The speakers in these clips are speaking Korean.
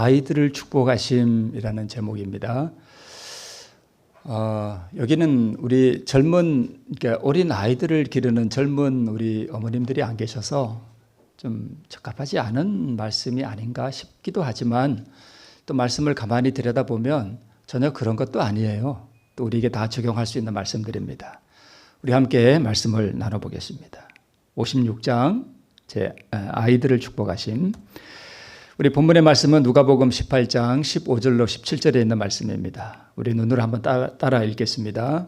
아이들을 축복하심이라는 제목입니다. 여기는 우리 그러니까 어린 아이들을 기르는 젊은 우리 어머님들이 안 계셔서 좀 적합하지 않은 말씀이 아닌가 싶기도 하지만 또 말씀을 가만히 들여다보면 전혀 그런 것도 아니에요. 또 우리에게 다 적용할 수 있는 말씀들입니다. 우리 함께 말씀을 나눠보겠습니다. 56장 제 아이들을 축복하심. 우리 본문의 말씀은 누가복음 18장 15절로 17절에 있는 말씀입니다. 우리 눈으로 한번 따라 읽겠습니다.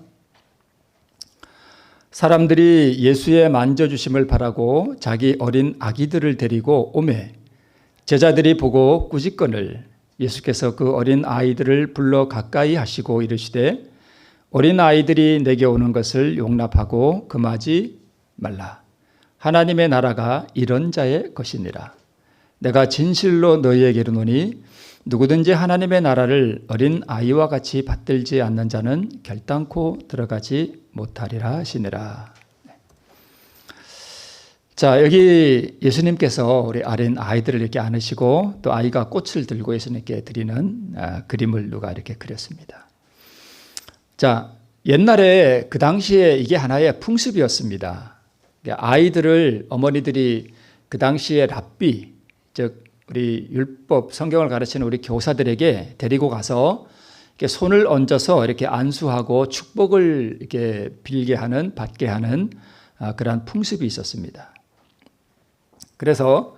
사람들이 예수의 만져주심을 바라고 자기 어린 아기들을 데리고 오매 제자들이 보고 꾸짖거늘 예수께서 그 어린 아이들을 불러 가까이 하시고 이르시되 어린 아이들이 내게 오는 것을 용납하고 금하지 말라. 하나님의 나라가 이런 자의 것이니라. 내가 진실로 너희에게 이르노니 누구든지 하나님의 나라를 어린 아이와 같이 받들지 않는 자는 결단코 들어가지 못하리라 하시니라. 자, 여기 예수님께서 우리 어린 아이들을 이렇게 안으시고 또 아이가 꽃을 들고 예수님께 드리는 그림을 누가 이렇게 그렸습니다. 자, 옛날에 그 당시에 이게 하나의 풍습이었습니다. 아이들을 어머니들이 그 당시에 랍비, 즉 우리 율법 성경을 가르치는 우리 교사들에게 데리고 가서 이렇게 손을 얹어서 이렇게 안수하고 축복을 이렇게 빌게 하는 받게 하는 그러한 풍습이 있었습니다. 그래서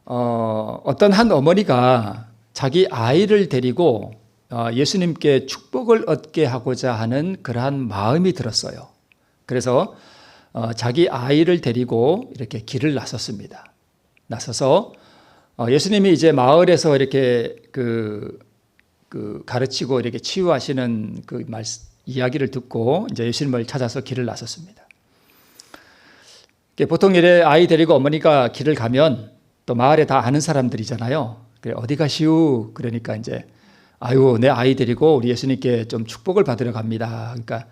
어떤 한 어머니가 자기 아이를 데리고 예수님께 축복을 얻게 하고자 하는 그러한 마음이 들었어요. 그래서 자기 아이를 데리고 이렇게 길을 나섰습니다. 나서서 예수님이 이제 마을에서 이렇게 가르치고 이렇게 치유하시는 그 이야기를 듣고 이제 예수님을 찾아서 길을 나섰습니다. 보통 이래 아이 데리고 어머니가 길을 가면 또 마을에 다 아는 사람들이잖아요. 어디 가시우? 그러니까 이제 아유, 내 아이 데리고 우리 예수님께 좀 축복을 받으러 갑니다. 그러니까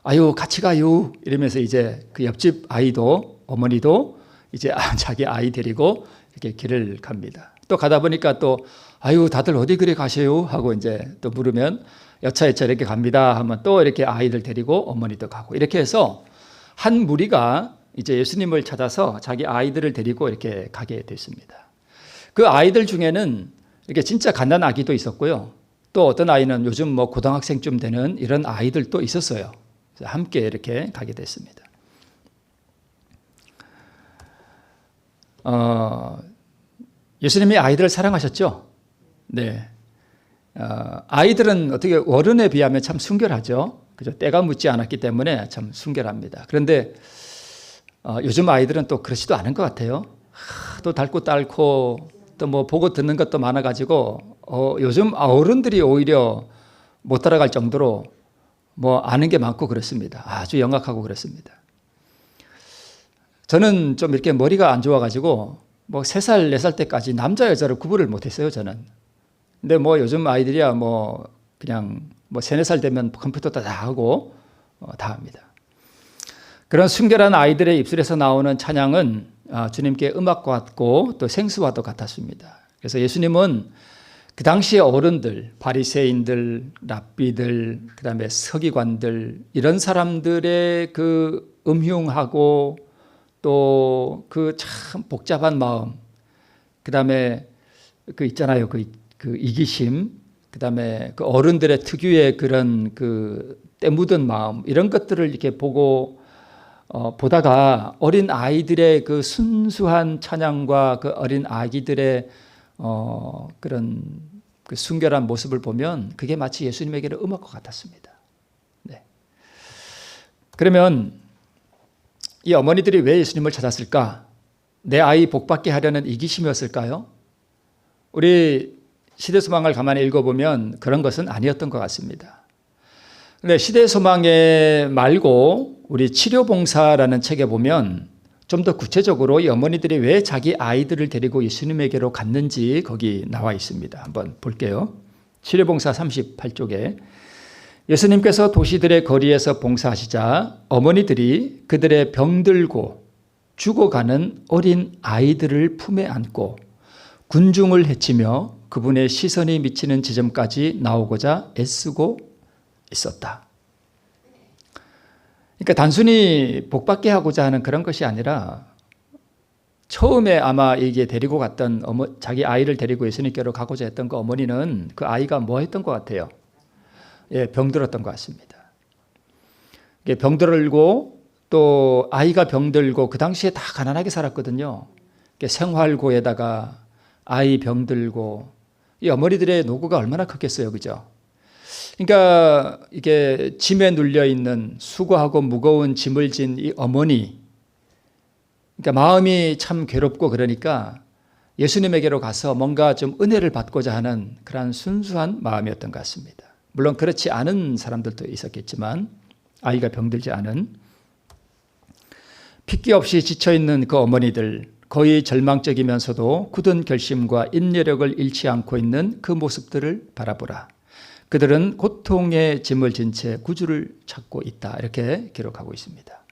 아유, 같이 가요. 이러면서 이제 그 옆집 아이도 어머니도 이제 자기 아이 데리고 이렇게 길을 갑니다. 또 가다 보니까 또 아유, 다들 어디 그래 가세요? 하고 이제 또 물으면 여차여차 이렇게 갑니다 하면 또 이렇게 아이들 데리고 어머니도 가고 이렇게 해서 한 무리가 이제 예수님을 찾아서 자기 아이들을 데리고 이렇게 가게 됐습니다. 그 아이들 중에는 이렇게 진짜 갓난 아기도 있었고요. 또 어떤 아이는 요즘 뭐 고등학생쯤 되는 이런 아이들도 있었어요. 그래서 함께 이렇게 가게 됐습니다. 예수님이 아이들을 사랑하셨죠? 네. 아이들은 어떻게 어른에 비하면 참 순결하죠. 그죠? 때가 묻지 않았기 때문에 참 순결합니다. 그런데 요즘 아이들은 또 그렇지도 않은 것 같아요. 또 닳고 딸고 또 뭐 보고 듣는 것도 많아가지고 요즘 어른들이 오히려 못 따라갈 정도로 뭐 아는 게 많고 그렇습니다. 아주 영악하고 그렇습니다. 저는 좀 이렇게 머리가 안 좋아가지고 뭐 3살, 4살 때까지 남자, 여자를 구분을 못했어요, 저는. 근데 뭐 요즘 아이들이야 뭐 그냥 뭐 3, 4살 되면 컴퓨터도 다 하고 다 합니다. 그런 순결한 아이들의 입술에서 나오는 찬양은 주님께 음악과 같고 또 생수와도 같았습니다. 그래서 예수님은 그 당시의 어른들, 바리새인들, 랍비들, 그다음에 서기관들 이런 사람들의 그 음흉하고 또 그 참 복잡한 마음, 그다음에 그 있잖아요, 그 이기심, 그다음에 그 어른들의 특유의 그런 그 때 묻은 마음 이런 것들을 이렇게 보다가 어린 아이들의 그 순수한 찬양과 그 어린 아기들의 그런 그 순결한 모습을 보면 그게 마치 예수님에게는 음악과 같았습니다. 네. 그러면 이 어머니들이 왜 예수님을 찾았을까? 내 아이 복받게 하려는 이기심이었을까요? 우리 시대소망을 가만히 읽어보면 그런 것은 아니었던 것 같습니다. 근데 시대소망에 말고 우리 치료봉사라는 책에 보면 좀 더 구체적으로 이 어머니들이 왜 자기 아이들을 데리고 예수님에게로 갔는지 거기 나와 있습니다. 한번 볼게요. 치료봉사 38쪽에 예수님께서 도시들의 거리에서 봉사하시자 어머니들이 그들의 병들고 죽어가는 어린 아이들을 품에 안고 군중을 헤치며 그분의 시선이 미치는 지점까지 나오고자 애쓰고 있었다. 그러니까 단순히 복받게 하고자 하는 그런 것이 아니라 처음에 아마 이게 데리고 갔던 자기 아이를 데리고 예수님께로 가고자 했던 그 어머니는 그 아이가 뭐 했던 것 같아요? 예, 병들었던 것 같습니다. 병들고 또 아이가 병들고 그 당시에 다 가난하게 살았거든요. 생활고에다가 아이 병들고 이 어머니들의 노고가 얼마나 컸겠어요, 그죠? 그러니까 이게 짐에 눌려 있는 수고하고 무거운 짐을 진 이 어머니, 그러니까 마음이 참 괴롭고 그러니까 예수님에게로 가서 뭔가 좀 은혜를 받고자 하는 그런 순수한 마음이었던 것 같습니다. 물론 그렇지 않은 사람들도 있었겠지만 아이가 병들지 않은 핏기 없이 지쳐있는 그 어머니들, 거의 절망적이면서도 굳은 결심과 인내력을 잃지 않고 있는 그 모습들을 바라보라. 그들은 고통의 짐을 진 채 구주를 찾고 있다. 이렇게 기록하고 있습니다.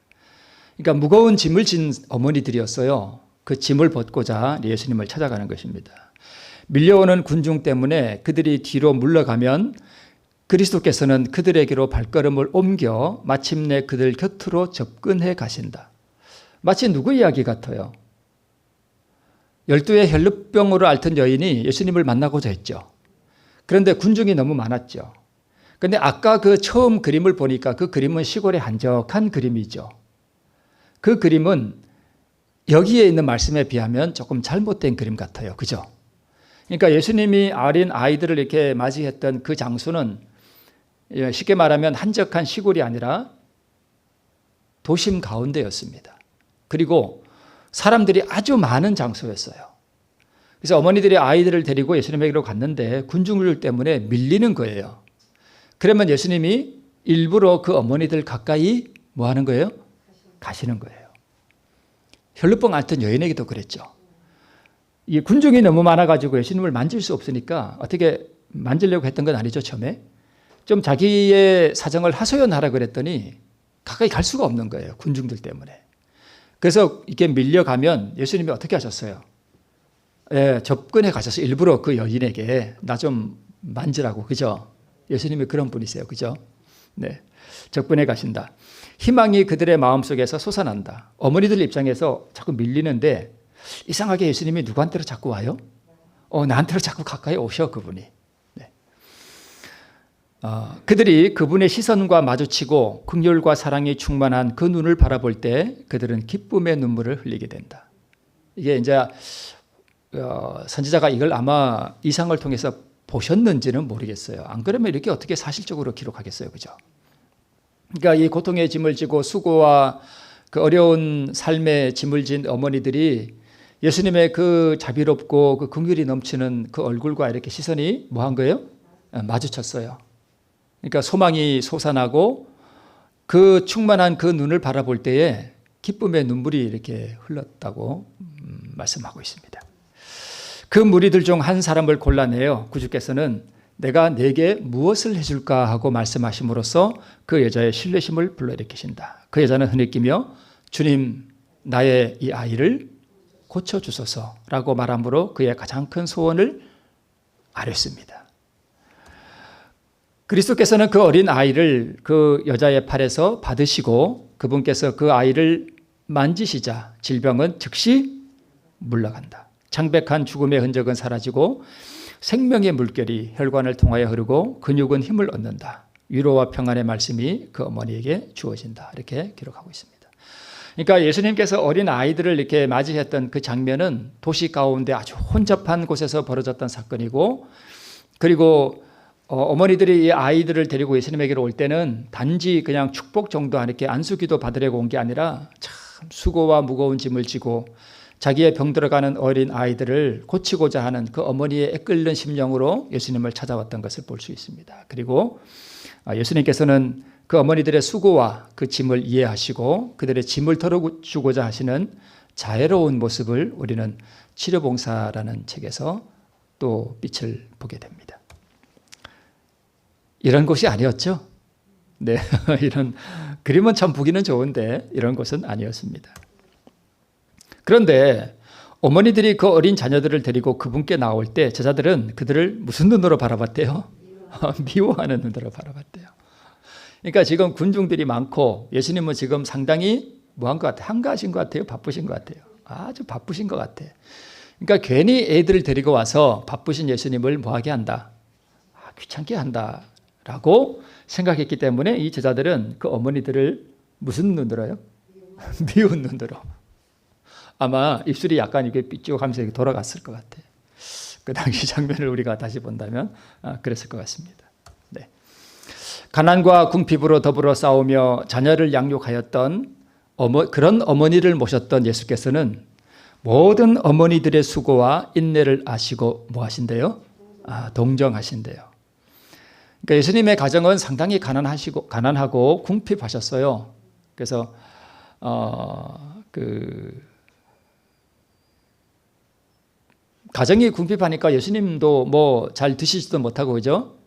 그러니까 무거운 짐을 진 어머니들이었어요. 그 짐을 벗고자 예수님을 찾아가는 것입니다. 밀려오는 군중 때문에 그들이 뒤로 물러가면 그리스도께서는 그들에게로 발걸음을 옮겨 마침내 그들 곁으로 접근해 가신다. 마치 누구 이야기 같아요? 12의 혈루병으로 앓던 여인이 예수님을 만나고자 했죠. 그런데 군중이 너무 많았죠. 그런데 아까 그 처음 그림을 보니까 그 그림은 시골의 한적한 그림이죠. 그 그림은 여기에 있는 말씀에 비하면 조금 잘못된 그림 같아요. 그죠? 그러니까 예수님이 어린 아이들을 이렇게 맞이했던 그 장소는 쉽게 말하면 한적한 시골이 아니라 도심 가운데였습니다. 그리고 사람들이 아주 많은 장소였어요. 그래서 어머니들이 아이들을 데리고 예수님에게로 갔는데 군중들 때문에 밀리는 거예요. 그러면 예수님이 일부러 그 어머니들 가까이 뭐 하는 거예요? 가시는 거예요. 혈루병 앓던 여인에게도 그랬죠. 이 군중이 너무 많아가지고 예수님을 만질 수 없으니까 어떻게 만지려고 했던 건 아니죠, 처음에. 좀 자기의 사정을 하소연하라 그랬더니 가까이 갈 수가 없는 거예요, 군중들 때문에. 그래서 이렇게 밀려가면 예수님이 어떻게 하셨어요? 예, 접근해 가셔서 일부러 그 여인에게 나 좀 만지라고, 그죠? 예수님이 그런 분이세요, 그죠? 네, 접근해 가신다. 희망이 그들의 마음속에서 솟아난다. 어머니들 입장에서 자꾸 밀리는데 이상하게 예수님이 누구한테로 자꾸 와요? 나한테로 자꾸 가까이 오셔, 그분이. 네. 그들이 그분의 시선과 마주치고 긍휼과 사랑이 충만한 그 눈을 바라볼 때 그들은 기쁨의 눈물을 흘리게 된다. 이게 이제 선지자가 이걸 아마 이상을 통해서 보셨는지는 모르겠어요. 안 그러면 이렇게 어떻게 사실적으로 기록하겠어요, 그죠? 그러니까 이 고통의 짐을 지고 수고와 그 어려운 삶의 짐을 진 어머니들이 예수님의 그 자비롭고 그 긍휼이 넘치는 그 얼굴과 이렇게 시선이 뭐 한 거예요? 마주쳤어요. 그러니까 소망이 솟아나고 그 충만한 그 눈을 바라볼 때에 기쁨의 눈물이 이렇게 흘렀다고 말씀하고 있습니다. 그 무리들 중 한 사람을 골라내어 구주께서는 내가 네게 무엇을 해줄까 하고 말씀하심으로써 그 여자의 신뢰심을 불러일으키신다. 그 여자는 흐느끼며 주님, 나의 이 아이를 고쳐주소서라고 말함으로 그의 가장 큰 소원을 아뢰습니다. 그리스도께서는 그 어린 아이를 그 여자의 팔에서 받으시고 그분께서 그 아이를 만지시자 질병은 즉시 물러간다. 창백한 죽음의 흔적은 사라지고 생명의 물결이 혈관을 통하여 흐르고 근육은 힘을 얻는다. 위로와 평안의 말씀이 그 어머니에게 주어진다. 이렇게 기록하고 있습니다. 그러니까 예수님께서 어린 아이들을 이렇게 맞이했던 그 장면은 도시 가운데 아주 혼잡한 곳에서 벌어졌던 사건이고, 그리고 어머니들이 이 아이들을 데리고 예수님에게로 올 때는 단지 그냥 축복 정도 이렇게 안수기도 받으려고 온 게 아니라 참 수고와 무거운 짐을 지고 자기의 병들어가는 어린 아이들을 고치고자 하는 그 어머니의 애끓는 심령으로 예수님을 찾아왔던 것을 볼 수 있습니다. 그리고 예수님께서는 그 어머니들의 수고와 그 짐을 이해하시고 그들의 짐을 덜어주고자 하시는 자애로운 모습을 우리는 치료봉사라는 책에서 또 빛을 보게 됩니다. 이런 곳이 아니었죠? 네, 이런 그림은 참 보기는 좋은데 이런 곳은 아니었습니다. 그런데 어머니들이 그 어린 자녀들을 데리고 그분께 나올 때 제자들은 그들을 무슨 눈으로 바라봤대요? 미워하는 눈으로 바라봤대요. 그러니까 지금 군중들이 많고 예수님은 지금 상당히 뭐한 것 같아요? 한가하신 것 같아요? 바쁘신 것 같아요? 아주 바쁘신 것 같아요. 그러니까 괜히 애들을 데리고 와서 바쁘신 예수님을 뭐하게 한다? 귀찮게 한다라고 생각했기 때문에 이 제자들은 그 어머니들을 무슨 눈으로요? 미운 눈으로. 아마 입술이 약간 이렇게 삐죽하면서 이렇게 돌아갔을 것 같아요. 그 당시 장면을 우리가 다시 본다면 그랬을 것 같습니다. 네. 가난과 궁핍으로 더불어 싸우며 자녀를 양육하였던 그런 어머니를 모셨던 예수께서는 모든 어머니들의 수고와 인내를 아시고 뭐 하신대요? 동정하신대요. 그러니까 예수님의 가정은 상당히 가난하고 궁핍하셨어요. 그래서 가정이 궁핍하니까 예수님도 뭐 잘 드시지도 못하고 그죠?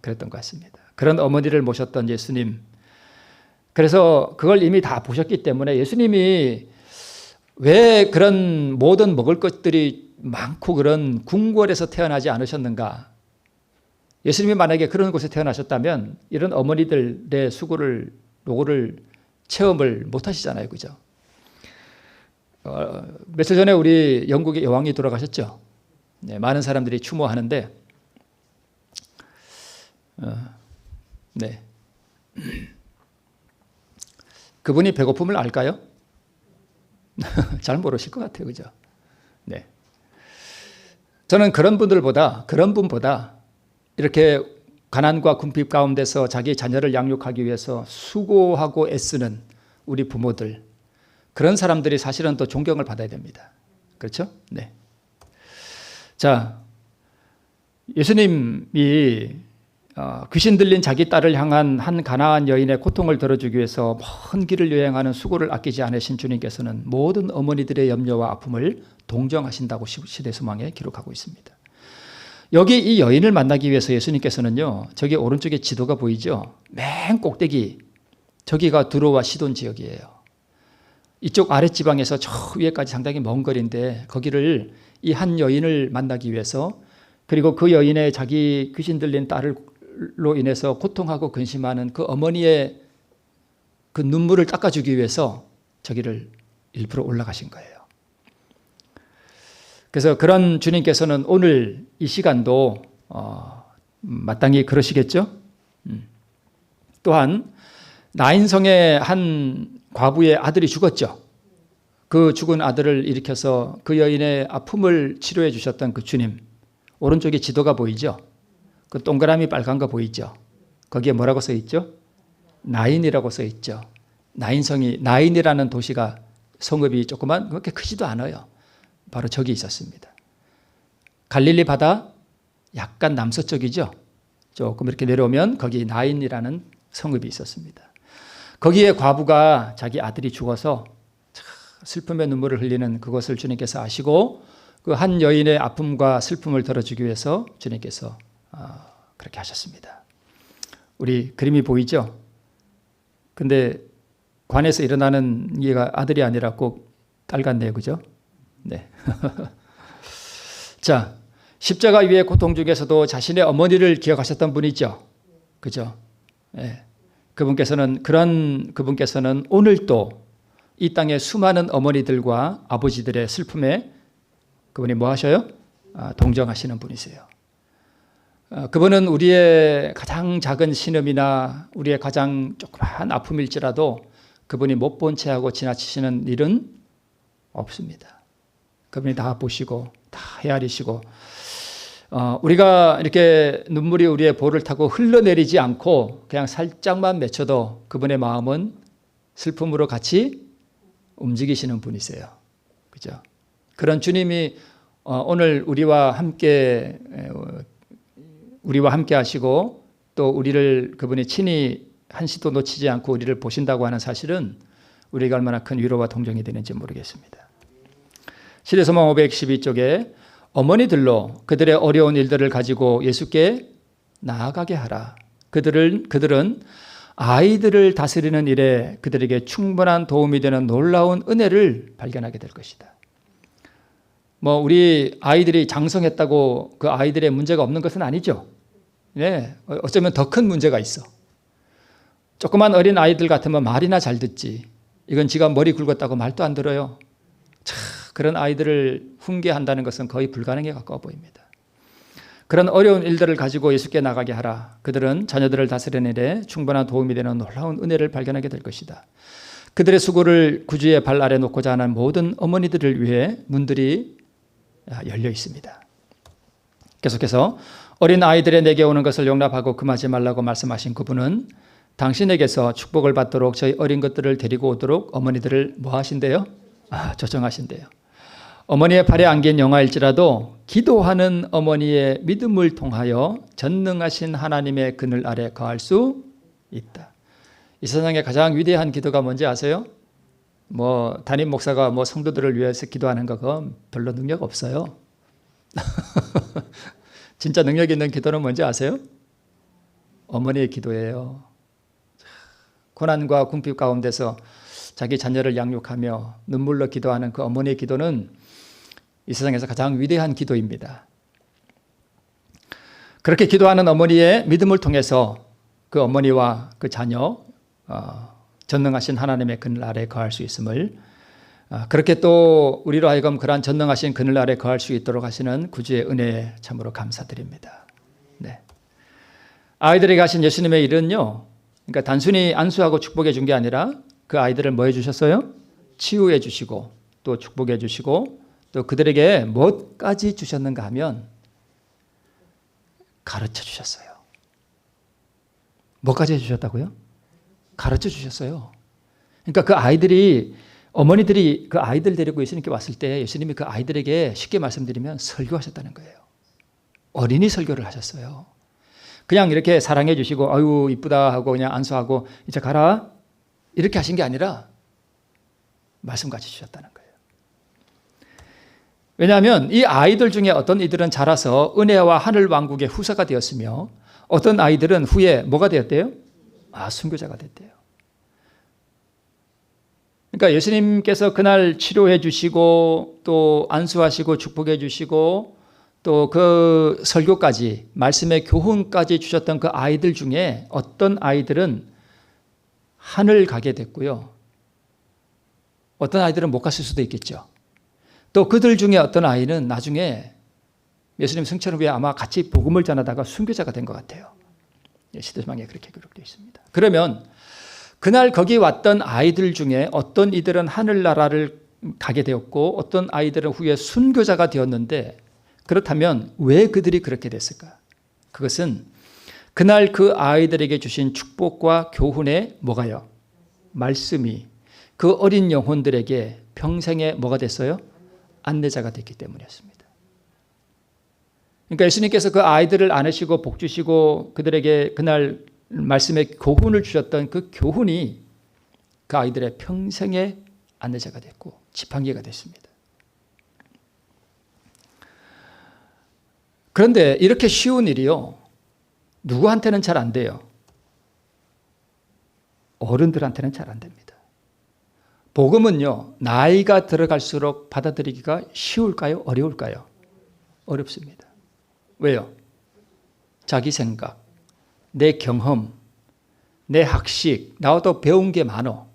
그랬던 것 같습니다. 그런 어머니를 모셨던 예수님. 그래서 그걸 이미 다 보셨기 때문에 예수님이 왜 그런 모든 먹을 것들이 많고 그런 궁궐에서 태어나지 않으셨는가? 예수님이 만약에 그런 곳에 태어나셨다면 이런 어머니들의 수고를 노고를 체험을 못 하시잖아요. 그죠? 며칠 전에 우리 영국의 여왕이 돌아가셨죠. 네, 많은 사람들이 추모하는데 네. 그분이 배고픔을 알까요? 잘 모르실 것 같아요. 그죠? 네. 저는 그런 분보다 이렇게 가난과 궁핍 가운데서 자기 자녀를 양육하기 위해서 수고하고 애쓰는 우리 부모들, 그런 사람들이 사실은 또 존경을 받아야 됩니다. 그렇죠? 네. 자, 예수님이 귀신 들린 자기 딸을 향한 한 가난한 여인의 고통을 덜어주기 위해서 먼 길을 여행하는 수고를 아끼지 않으신 주님께서는 모든 어머니들의 염려와 아픔을 동정하신다고 시대소망에 기록하고 있습니다. 여기 이 여인을 만나기 위해서 예수님께서는요, 저기 오른쪽에 지도가 보이죠? 맨 꼭대기, 저기가 두로와 시돈 지역이에요. 이쪽 아랫지방에서 저 위에까지 상당히 먼 거리인데 거기를 이 한 여인을 만나기 위해서, 그리고 그 여인의 자기 귀신 들린 딸로 인해서 고통하고 근심하는 그 어머니의 그 눈물을 닦아주기 위해서 저기를 일부러 올라가신 거예요. 그래서 그런 주님께서는 오늘 이 시간도 마땅히 그러시겠죠. 또한 나인성의 한 과부의 아들이 죽었죠. 그 죽은 아들을 일으켜서 그 여인의 아픔을 치료해 주셨던 그 주님, 오른쪽에 지도가 보이죠. 그 동그라미 빨간 거 보이죠. 거기에 뭐라고 써 있죠? 나인이라고 써 있죠. 나인성이, 나인이라는 도시가 성읍이 조그만, 그렇게 크지도 않아요. 바로 저기 있었습니다. 갈릴리 바다 약간 남서쪽이죠. 조금 이렇게 내려오면 거기 나인이라는 성읍이 있었습니다. 거기에 과부가 자기 아들이 죽어서 슬픔의 눈물을 흘리는 그것을 주님께서 아시고 그 한 여인의 아픔과 슬픔을 덜어주기 위해서 주님께서 그렇게 하셨습니다. 우리 그림이 보이죠? 근데 관에서 일어나는 얘가 아들이 아니라 꼭 딸 같네요. 그죠? 네. 자, 십자가 위의 고통 중에서도 자신의 어머니를 기억하셨던 분이죠. 그죠? 네. 그분께서는 오늘도 이 땅의 수많은 어머니들과 아버지들의 슬픔에 그분이 뭐 하셔요? 동정하시는 분이세요. 그분은 우리의 가장 작은 신음이나 우리의 가장 조그마한 아픔일지라도 그분이 못 본 채 하고 지나치시는 일은 없습니다. 그분이 다 보시고 다 헤아리시고 우리가 이렇게 눈물이 우리의 볼을 타고 흘러내리지 않고 그냥 살짝만 맺혀도 그분의 마음은 슬픔으로 같이 움직이시는 분이세요. 그죠? 그런 주님이 오늘 우리와 함께 하시고 또 우리를 그분이 친히 한시도 놓치지 않고 우리를 보신다고 하는 사실은 우리가 얼마나 큰 위로와 동정이 되는지 모르겠습니다. 시대소망 512쪽에 어머니들로 그들의 어려운 일들을 가지고 예수께 나아가게 하라. 그들은 아이들을 다스리는 일에 그들에게 충분한 도움이 되는 놀라운 은혜를 발견하게 될 것이다. 뭐 우리 아이들이 장성했다고 그 아이들의 문제가 없는 것은 아니죠. 네, 어쩌면 더 큰 문제가 있어. 조그만 어린 아이들 같으면 말이나 잘 듣지. 이건 지가 머리 굵었다고 말도 안 들어요. 참, 그런 아이들을 훈계한다는 것은 거의 불가능에 가까워 보입니다. 그런 어려운 일들을 가지고 예수께 나가게 하라. 그들은 자녀들을 다스리는 일에 충분한 도움이 되는 놀라운 은혜를 발견하게 될 것이다. 그들의 수고를 구주의 발 아래 놓고자 하는 모든 어머니들을 위해 문들이 열려 있습니다. 계속해서 어린 아이들의 내게 오는 것을 용납하고 금하지 말라고 말씀하신 그분은 당신에게서 축복을 받도록 저희 어린 것들을 데리고 오도록 어머니들을 뭐 하신대요? 조정하신대요. 어머니의 팔에 안긴 영화일지라도 기도하는 어머니의 믿음을 통하여 전능하신 하나님의 그늘 아래 거할 수 있다. 이 세상에 가장 위대한 기도가 뭔지 아세요? 뭐 담임 목사가 뭐 성도들을 위해서 기도하는 거 그건 별로 능력 없어요. 진짜 능력 있는 기도는 뭔지 아세요? 어머니의 기도예요. 고난과 궁핍 가운데서 자기 자녀를 양육하며 눈물로 기도하는 그 어머니의 기도는 이 세상에서 가장 위대한 기도입니다. 그렇게 기도하는 어머니의 믿음을 통해서 그 어머니와 그 자녀 전능하신 하나님의 그늘 아래 거할 수 있음을, 그렇게 또 우리로 하여금 그러한 전능하신 그늘 아래 거할 수 있도록 하시는 구주의 은혜에 참으로 감사드립니다. 네. 아이들에게 하신 예수님의 일은요, 그러니까 단순히 안수하고 축복해 준 게 아니라 그 아이들을 뭐 해주셨어요? 치유해 주시고 또 축복해 주시고 또 그들에게 뭐까지 주셨는가 하면 가르쳐 주셨어요. 뭐까지 해주셨다고요? 가르쳐 주셨어요. 그러니까 그 아이들이, 어머니들이 그 아이들 데리고 예수님께 왔을 때 예수님이 그 아이들에게 쉽게 말씀드리면 설교하셨다는 거예요. 어린이 설교를 하셨어요. 그냥 이렇게 사랑해 주시고 아유 이쁘다 하고 그냥 안수하고 이제 가라 이렇게 하신 게 아니라 말씀까지 주셨다는 거예요. 왜냐하면 이 아이들 중에 어떤 이들은 자라서 은혜와 하늘 왕국의 후사가 되었으며 어떤 아이들은 후에 뭐가 되었대요? 순교자가 됐대요. 그러니까 예수님께서 그날 치료해 주시고 또 안수하시고 축복해 주시고 또 그 설교까지 말씀의 교훈까지 주셨던 그 아이들 중에 어떤 아이들은 하늘 가게 됐고요. 어떤 아이들은 못 갔을 수도 있겠죠. 또 그들 중에 어떤 아이는 나중에 예수님 승천을 위해 아마 같이 복음을 전하다가 순교자가 된 것 같아요. 시대서방에 그렇게 기록되어 있습니다. 그러면 그날 거기 왔던 아이들 중에 어떤 이들은 하늘나라를 가게 되었고 어떤 아이들은 후에 순교자가 되었는데, 그렇다면 왜 그들이 그렇게 됐을까? 그것은 그날 그 아이들에게 주신 축복과 교훈의 뭐가요? 말씀이 그 어린 영혼들에게 평생에 뭐가 됐어요? 안내자가 됐기 때문이었습니다. 그러니까 예수님께서 그 아이들을 안으시고 복 주시고 그들에게 그날 말씀의 교훈을 주셨던 그 교훈이 그 아이들의 평생의 안내자가 됐고 지팡이가 됐습니다. 그런데 이렇게 쉬운 일이요, 누구한테는 잘 안 돼요? 어른들한테는 잘 안 됩니다. 복음은요, 나이가 들어갈수록 받아들이기가 쉬울까요? 어려울까요? 어렵습니다. 왜요? 자기 생각, 내 경험, 내 학식, 나도 배운 게 많어.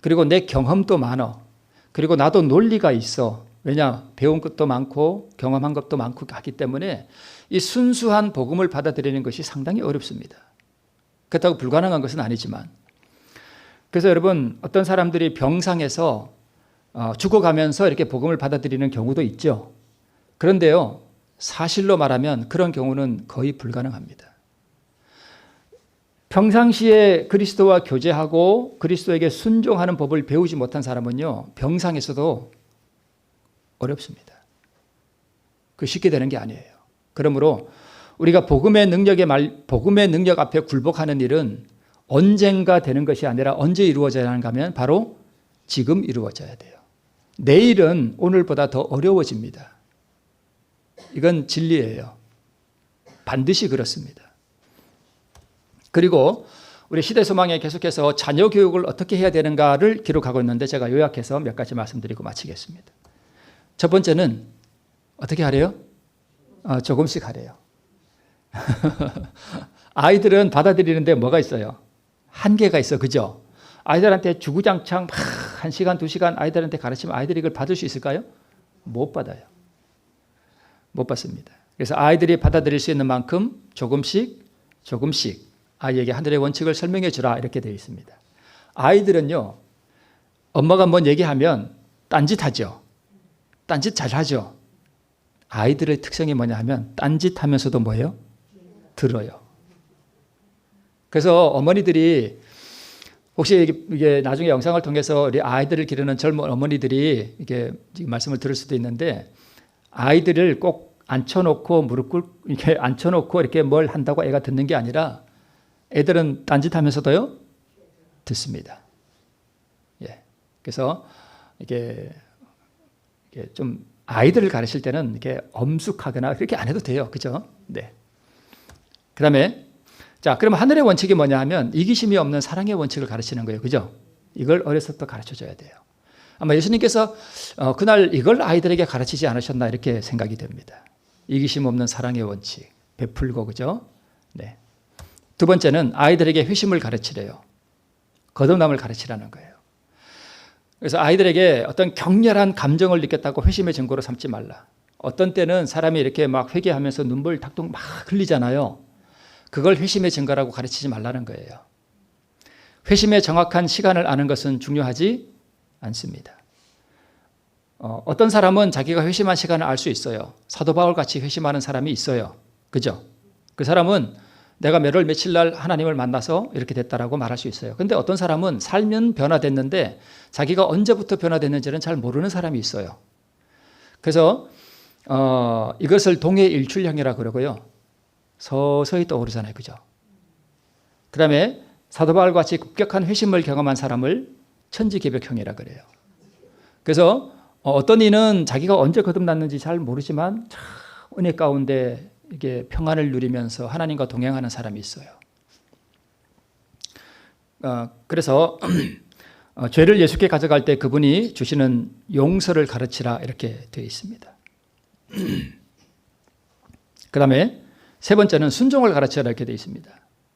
그리고 내 경험도 많어. 그리고 나도 논리가 있어. 왜냐? 배운 것도 많고 경험한 것도 많고 하기 때문에 이 순수한 복음을 받아들이는 것이 상당히 어렵습니다. 그렇다고 불가능한 것은 아니지만, 그래서 여러분 어떤 사람들이 병상에서 죽어가면서 이렇게 복음을 받아들이는 경우도 있죠. 그런데요, 사실로 말하면 그런 경우는 거의 불가능합니다. 평상시에 그리스도와 교제하고 그리스도에게 순종하는 법을 배우지 못한 사람은요, 병상에서도 어렵습니다. 그 쉽게 되는 게 아니에요. 그러므로 우리가 복음의 능력 앞에 굴복하는 일은 언젠가 되는 것이 아니라 언제 이루어져야 하는가 하면 바로 지금 이루어져야 돼요. 내일은 오늘보다 더 어려워집니다. 이건 진리예요. 반드시 그렇습니다. 그리고 우리 시대소망에 계속해서 자녀 교육을 어떻게 해야 되는가를 기록하고 있는데 제가 요약해서 몇 가지 말씀드리고 마치겠습니다. 첫 번째는 어떻게 하래요? 조금씩 하래요. 아이들은 받아들이는데 뭐가 있어요? 한계가 있어. 그죠? 아이들한테 주구장창 1시간, 2시간 아이들한테 가르치면 아이들이 이걸 받을 수 있을까요? 못 받아요. 못 받습니다. 그래서 아이들이 받아들일 수 있는 만큼 조금씩 아이에게 하늘의 원칙을 설명해 주라 이렇게 되어 있습니다. 아이들은요, 엄마가 뭔 얘기하면 딴짓하죠. 딴짓 잘하죠. 아이들의 특성이 뭐냐 하면 딴짓하면서도 뭐예요? 들어요. 그래서 어머니들이 혹시 이게 나중에 영상을 통해서 우리 아이들을 기르는 젊은 어머니들이 이게 말씀을 들을 수도 있는데, 아이들을 꼭 앉혀놓고 무릎 꿇고 이렇게 앉혀놓고 이렇게 뭘 한다고 애가 듣는 게 아니라 애들은 딴짓하면서도요 듣습니다. 예. 그래서 이게 좀 아이들을 가르칠 때는 이렇게 엄숙하거나 그렇게 안 해도 돼요. 그죠? 네. 그다음에 자, 그럼 하늘의 원칙이 뭐냐 하면 이기심이 없는 사랑의 원칙을 가르치는 거예요. 그죠? 이걸 어려서부터 가르쳐줘야 돼요. 아마 예수님께서 그날 이걸 아이들에게 가르치지 않으셨나 이렇게 생각이 됩니다. 이기심 없는 사랑의 원칙, 베풀고, 그죠? 네. 두 번째는 아이들에게 회심을 가르치래요. 거듭남을 가르치라는 거예요. 그래서 아이들에게 어떤 격렬한 감정을 느꼈다고 회심의 증거로 삼지 말라. 어떤 때는 사람이 이렇게 막 회개하면서 눈물 탁동 막 흘리잖아요. 그걸 회심의 증거라고 가르치지 말라는 거예요. 회심의 정확한 시간을 아는 것은 중요하지 않습니다. 어떤 사람은 자기가 회심한 시간을 알 수 있어요. 사도 바울 같이 회심하는 사람이 있어요. 그죠? 그 사람은 내가 몇 월 며칠 날 하나님을 만나서 이렇게 됐다라고 말할 수 있어요. 근데 어떤 사람은 살면 변화됐는데 자기가 언제부터 변화됐는지는 잘 모르는 사람이 있어요. 그래서 이것을 동해일출형이라고 그러고요. 서서히 떠오르잖아요. 그죠? 그 다음에 사도 바울 같이 급격한 회심을 경험한 사람을 천지개벽형이라고 그래요. 그래서 어떤 이는 자기가 언제 거듭났는지 잘 모르지만 참 은혜 가운데 이게 평안을 누리면서 하나님과 동행하는 사람이 있어요. 그래서 죄를 예수께 가져갈 때 그분이 주시는 용서를 가르치라 이렇게 되어 있습니다. 그 다음에 세 번째는 순종을 가르치라 이렇게 되어 있습니다.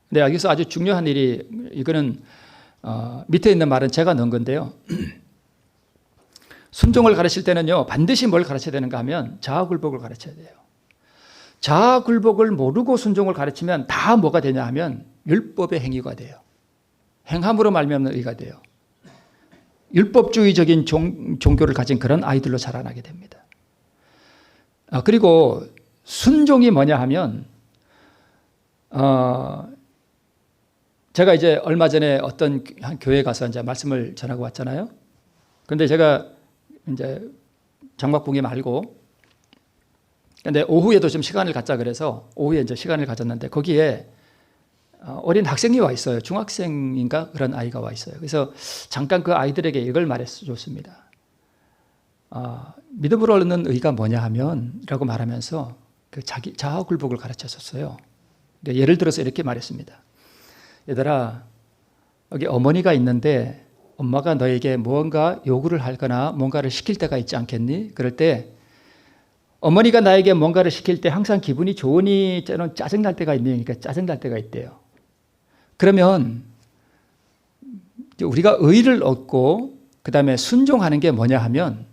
근데 여기서 아주 중요한 일이, 이거는 밑에 있는 말은 제가 넣은 건데요. 순종을 가르칠 때는요, 반드시 뭘 가르쳐야 되는가 하면 자아굴복을 가르쳐야 돼요. 자아굴복을 모르고 순종을 가르치면 다 뭐가 되냐 하면 율법의 행위가 돼요. 행함으로 말미암는 의가 돼요. 율법주의적인 종교를 가진 그런 아이들로 자라나게 됩니다. 그리고 순종이 뭐냐 하면 제가 이제 얼마 전에 어떤 한 교회에 가서 이제 말씀을 전하고 왔잖아요. 그런데 제가 이제 장막붕이 말고, 근데 오후에도 좀 시간을 갖자 그래서 오후에 이제 시간을 가졌는데 거기에 어린 학생이 와 있어요. 중학생인가 그런 아이가 와 있어요. 그래서 잠깐 그 아이들에게 이걸 말해줬습니다. 믿음으로 얻는 의가 뭐냐 하면 라고 말하면서 그 자기 자아굴복을 가르쳤었어요. 예를 들어서 이렇게 말했습니다. 얘들아, 여기 어머니가 있는데 엄마가 너에게 무언가 요구를 하거나 뭔가를 시킬 때가 있지 않겠니? 그럴 때 어머니가 나에게 뭔가를 시킬 때 항상 기분이 좋으니 때는 짜증날 때가 있니? 그러니까 짜증날 때가 있대요. 그러면 우리가 의를 얻고 그 다음에 순종하는 게 뭐냐 하면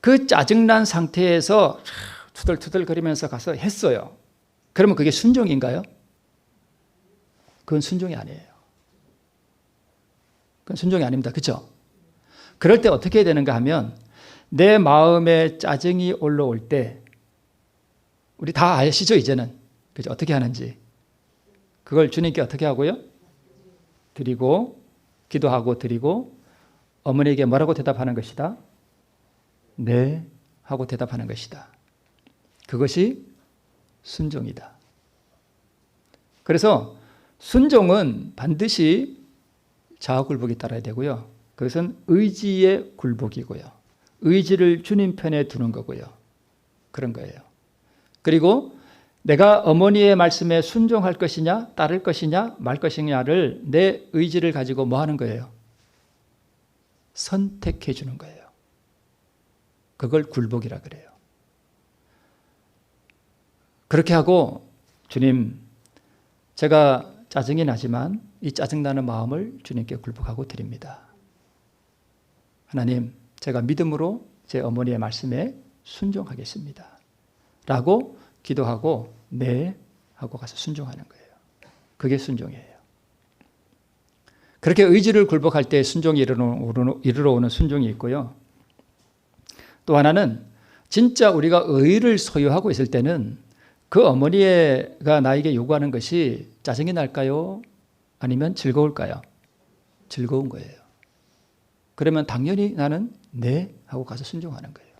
그 짜증난 상태에서 투덜투덜거리면서 가서 했어요. 그러면 그게 순종인가요? 그건 순종이 아니에요. 그건 순종이 아닙니다. 그렇죠? 그럴 때 어떻게 해야 되는가 하면 내 마음에 짜증이 올라올 때 우리 다 아시죠? 이제는. 그죠? 어떻게 하는지. 그걸 주님께 어떻게 하고요? 드리고, 기도하고 드리고, 어머니에게 뭐라고 대답하는 것이다? 네 하고 대답하는 것이다. 그것이 순종이다. 그래서 순종은 반드시 자아굴복이 따라야 되고요. 그것은 의지의 굴복이고요. 의지를 주님 편에 두는 거고요. 그런 거예요. 그리고 내가 어머니의 말씀에 순종할 것이냐, 따를 것이냐, 말 것이냐를 내 의지를 가지고 뭐 하는 거예요? 선택해 주는 거예요. 그걸 굴복이라 그래요. 그렇게 하고 주님, 제가 짜증이 나지만 이 짜증나는 마음을 주님께 굴복하고 드립니다. 하나님, 제가 믿음으로 제 어머니의 말씀에 순종하겠습니다. 라고 기도하고 네 하고 가서 순종하는 거예요. 그게 순종이에요. 그렇게 의지를 굴복할 때 순종이 이르러 오는 순종이 있고요. 또 하나는 진짜 우리가 의를 소유하고 있을 때는 그 어머니가 나에게 요구하는 것이 짜증이 날까요? 아니면 즐거울까요? 즐거운 거예요. 그러면 당연히 나는 네 하고 가서 순종하는 거예요.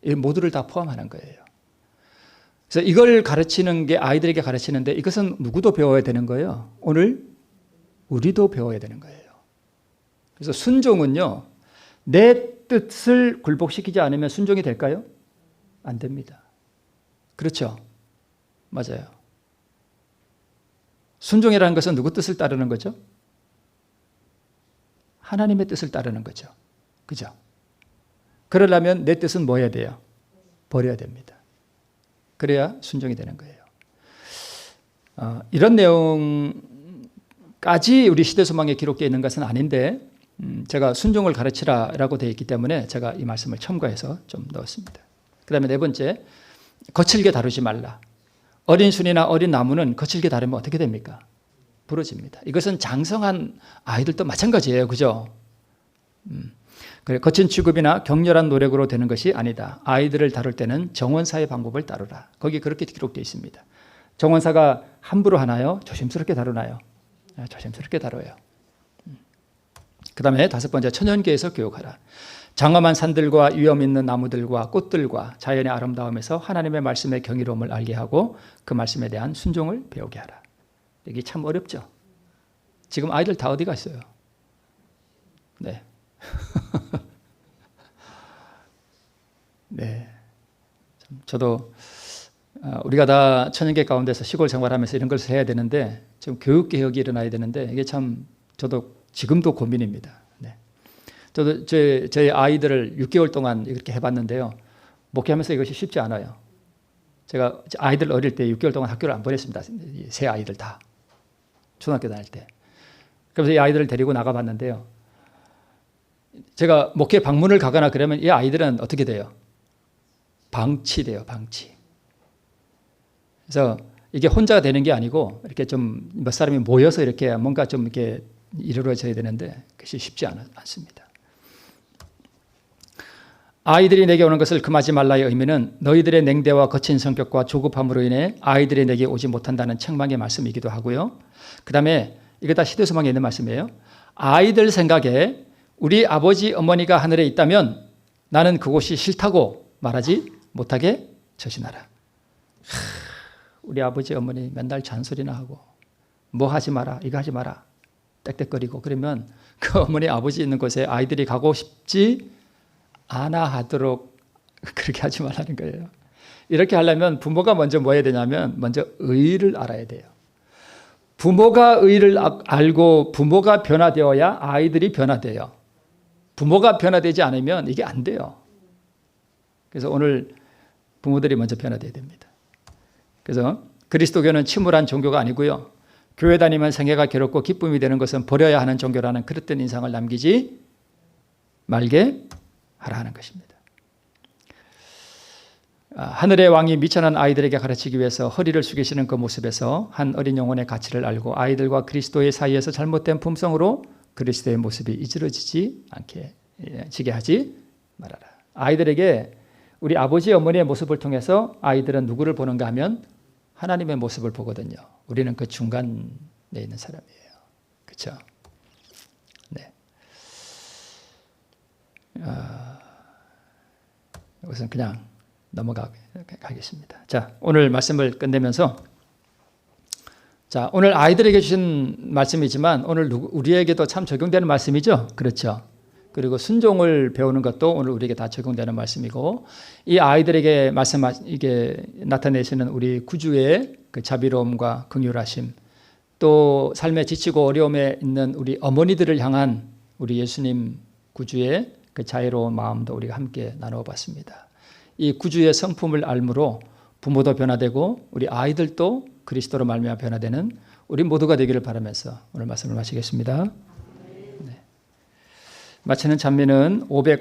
이 모두를 다 포함하는 거예요. 그래서 이걸 가르치는 게 아이들에게 가르치는데 이것은 누구도 배워야 되는 거예요. 오늘 우리도 배워야 되는 거예요. 그래서 순종은요, 내 뜻을 굴복시키지 않으면 순종이 될까요? 안 됩니다. 그렇죠? 맞아요. 순종이라는 것은 누구 뜻을 따르는 거죠? 하나님의 뜻을 따르는 거죠. 그죠? 그러려면 내 뜻은 뭐 해야 돼요? 버려야 됩니다. 그래야 순종이 되는 거예요. 이런 내용까지 우리 시대소망에 기록되어 있는 것은 아닌데 제가 순종을 가르치라라고 되어 있기 때문에 제가 이 말씀을 첨가해서 좀 넣었습니다. 그 다음에 네 번째, 거칠게 다루지 말라. 어린 순이나 어린 나무는 거칠게 다루면 어떻게 됩니까? 부러집니다. 이것은 장성한 아이들도 마찬가지예요. 그죠? 그래, 거친 취급이나 격렬한 노력으로 되는 것이 아니다. 아이들을 다룰 때는 정원사의 방법을 따르라. 거기 그렇게 기록되어 있습니다. 정원사가 함부로 하나요? 조심스럽게 다루나요? 조심스럽게 다뤄요. 그 다음에 다섯 번째, 천연계에서 교육하라. 장엄한 산들과 위험 있는 나무들과 꽃들과 자연의 아름다움에서 하나님의 말씀의 경이로움을 알게 하고 그 말씀에 대한 순종을 배우게 하라. 이게 참 어렵죠. 지금 아이들 다 어디 갔어요? 네. 네. 저도 우리가 다 천연계 가운데서 시골 생활하면서 이런 것을 해야 되는데 좀 교육개혁이 일어나야 되는데 이게 참 저도 지금도 고민입니다. 네. 저도 저희 아이들을 6개월 동안 이렇게 해봤는데요. 목회하면서 이것이 쉽지 않아요. 제가 아이들 어릴 때 6개월 동안 학교를 안 보냈습니다. 세 아이들 다. 초등학교 다닐 때. 그래서 이 아이들을 데리고 나가봤는데요. 제가 목회 방문을 가거나 그러면 이 아이들은 어떻게 돼요? 방치돼요, 방치. 그래서 이게 혼자 되는 게 아니고 이렇게 좀 몇 사람이 모여서 이렇게 뭔가 좀 이렇게 이루어져야 되는데 그것이 쉽지 않습니다. 아이들이 내게 오는 것을 금하지 말라의 의미는 너희들의 냉대와 거친 성격과 조급함으로 인해 아이들이 내게 오지 못한다는 책망의 말씀이기도 하고요. 그 다음에 이거 다 시대소망에 있는 말씀이에요. 아이들 생각에 우리 아버지 어머니가 하늘에 있다면 나는 그곳이 싫다고 말하지 못하게 처신하라. 우리 아버지 어머니 맨날 잔소리나 하고 뭐 하지 마라 이거 하지 마라 땡땡거리고 그러면 그 어머니 아버지 있는 곳에 아이들이 가고 싶지 않아 하도록 그렇게 하지 말라는 거예요. 이렇게 하려면 부모가 먼저 뭐 해야 되냐면 먼저 의의를 알아야 돼요. 부모가 의의를 알고 부모가 변화되어야 아이들이 변화돼요. 부모가 변화되지 않으면 이게 안 돼요. 그래서 오늘 부모들이 먼저 변화돼야 됩니다. 그래서 그리스도교는 침울한 종교가 아니고요. 교회 다니면 생애가 괴롭고 기쁨이 되는 것은 버려야 하는 종교라는 그릇된 인상을 남기지 말게 하라는 것입니다. 하늘의 왕이 미천한 아이들에게 가르치기 위해서 허리를 숙이시는 그 모습에서 한 어린 영혼의 가치를 알고 아이들과 그리스도의 사이에서 잘못된 품성으로 그리스도의 모습이 이지러지지 않게 지게 하지 말아라. 아이들에게 우리 아버지 어머니의 모습을 통해서 아이들은 누구를 보는가 하면 하나님의 모습을 보거든요. 우리는 그 중간에 있는 사람이에요. 그렇죠? 네. 이것은 그냥 넘어가겠습니다. 자, 오늘 말씀을 끝내면서 자, 오늘 아이들에게 주신 말씀이지만 오늘 우리에게도 참 적용되는 말씀이죠. 그렇죠? 그리고 순종을 배우는 것도 오늘 우리에게 다 적용되는 말씀이고 이 아이들에게 이게 나타내시는 우리 구주의 그 자비로움과 긍휼하심 또 삶에 지치고 어려움에 있는 우리 어머니들을 향한 우리 예수님 구주의 그 자애로운 마음도 우리가 함께 나누어 봤습니다. 이 구주의 성품을 알므로 부모도 변화되고 우리 아이들도 그리스도로 말미암아 변화되는 우리 모두가 되기를 바라면서 오늘 말씀을 마치겠습니다. 네. 마치는 찬미는